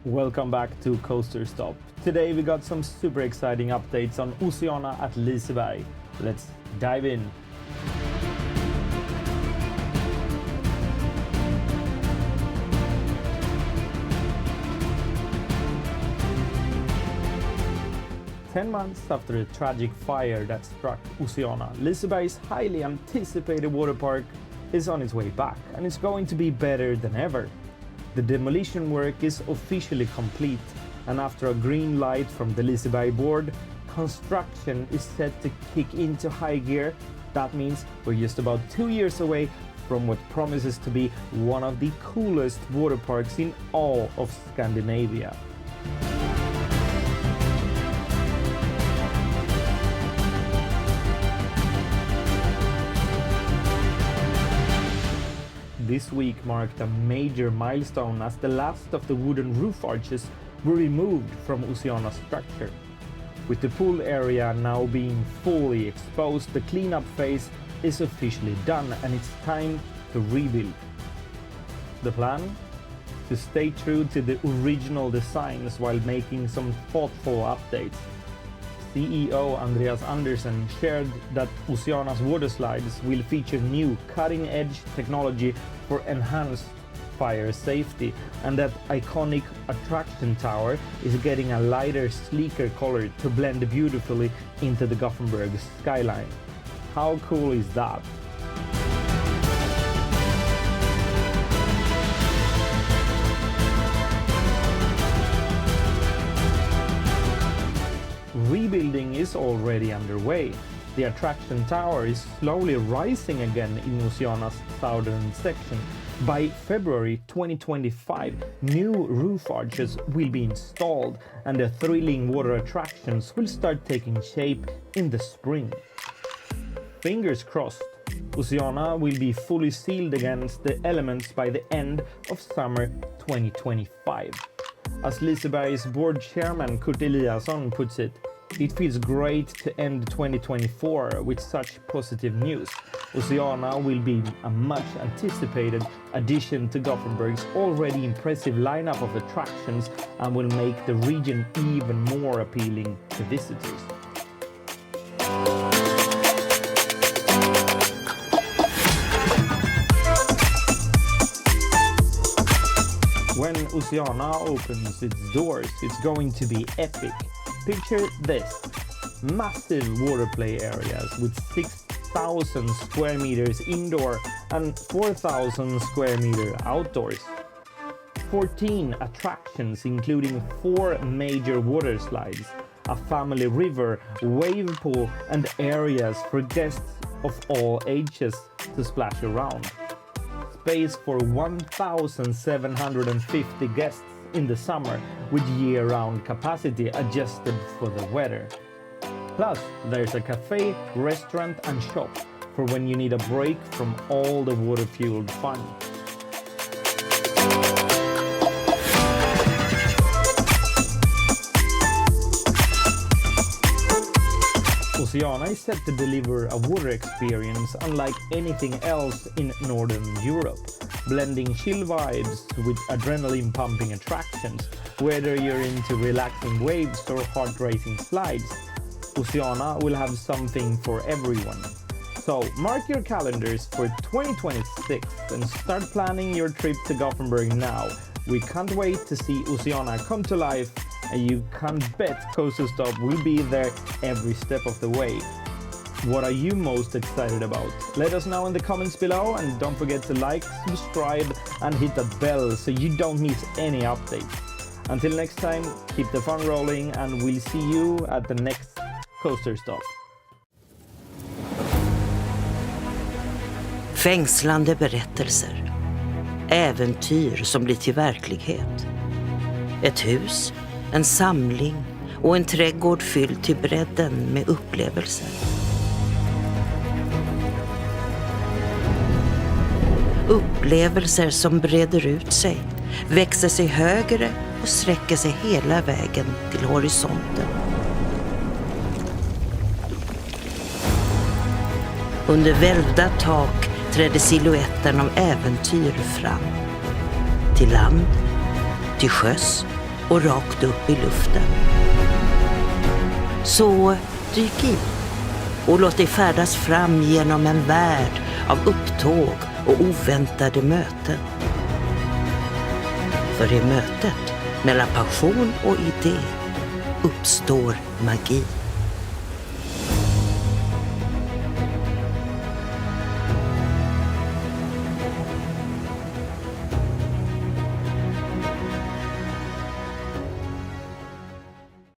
Welcome back to Coaster Stop. Today we got some super exciting updates on Oceana at Liseberg. Let's dive in. Ten months after a tragic fire that struck Oceana, Liseberg's highly anticipated water park is on its way back, and it's going to be better than ever. The demolition work is officially complete, and after a green light from the Liseberg board, construction is set to kick into high gear. That means we're just about 2 years away from what promises to be one of the coolest water parks in all of Scandinavia. This week marked a major milestone as the last of the wooden roof arches were removed from Oceana's structure. With the pool area now being fully exposed, the cleanup phase is officially done and it's time to rebuild. The plan? To stay true to the original designs while making some thoughtful updates. CEO Andreas Andersen shared that Oceana's water slides will feature new cutting-edge technology for enhanced fire safety, and that iconic attraction tower is getting a lighter, sleeker color to blend beautifully into the Gothenburg skyline. How cool is that? Rebuilding is already underway. The attraction tower is slowly rising again in Oceana's southern section. By February 2025, new roof arches will be installed and the thrilling water attractions will start taking shape in the spring. Fingers crossed, Oceana will be fully sealed against the elements by the end of summer 2025. As Liseberg's board chairman Kurt Eliasson puts it, "It feels great to end 2024 with such positive news. Oceana will be a much anticipated addition to Gothenburg's already impressive lineup of attractions and will make the region even more appealing to visitors." When Oceana opens its doors, it's going to be epic. Picture this: massive water play areas with 6,000 square meters indoor and 4,000 square meter outdoors. 14 attractions including 4 major water slides, a family river, wave pool and areas for guests of all ages to splash around. Space for 1,750 guests in the summer with year-round capacity adjusted for the weather. Plus, there's a cafe, restaurant and shop for when you need a break from all the water-fueled fun. Oceana is set to deliver a water experience unlike anything else in Northern Europe, blending chill vibes with adrenaline-pumping attractions. Whether you're into relaxing waves or heart-racing slides, Oceana will have something for everyone. So mark your calendars for 2026 and start planning your trip to Gothenburg now. We can't wait to see Oceana come to life, and you can bet Coaster Stop will be there every step of the way. What are you most excited about? Let us know in the comments below, and don't forget to like, subscribe and hit that bell so you don't miss any updates. Until next time, keep the fun rolling and we'll see you at the next Coaster Stop. Fängslande berättelser. Äventyr som blir till verklighet. Ett hus, en samling och en trädgård fylld till bredden med upplevelser. Upplevelser som breder ut sig, växer sig högre och sträcker sig hela vägen till horisonten. Under välvda tak trädde siluetten av äventyr fram. Till land, till sjöss och rakt upp i luften. Så dyk in och låt dig färdas fram genom en värld av upptåg och oväntade möten. För i mötet mellan passion och idé uppstår magi.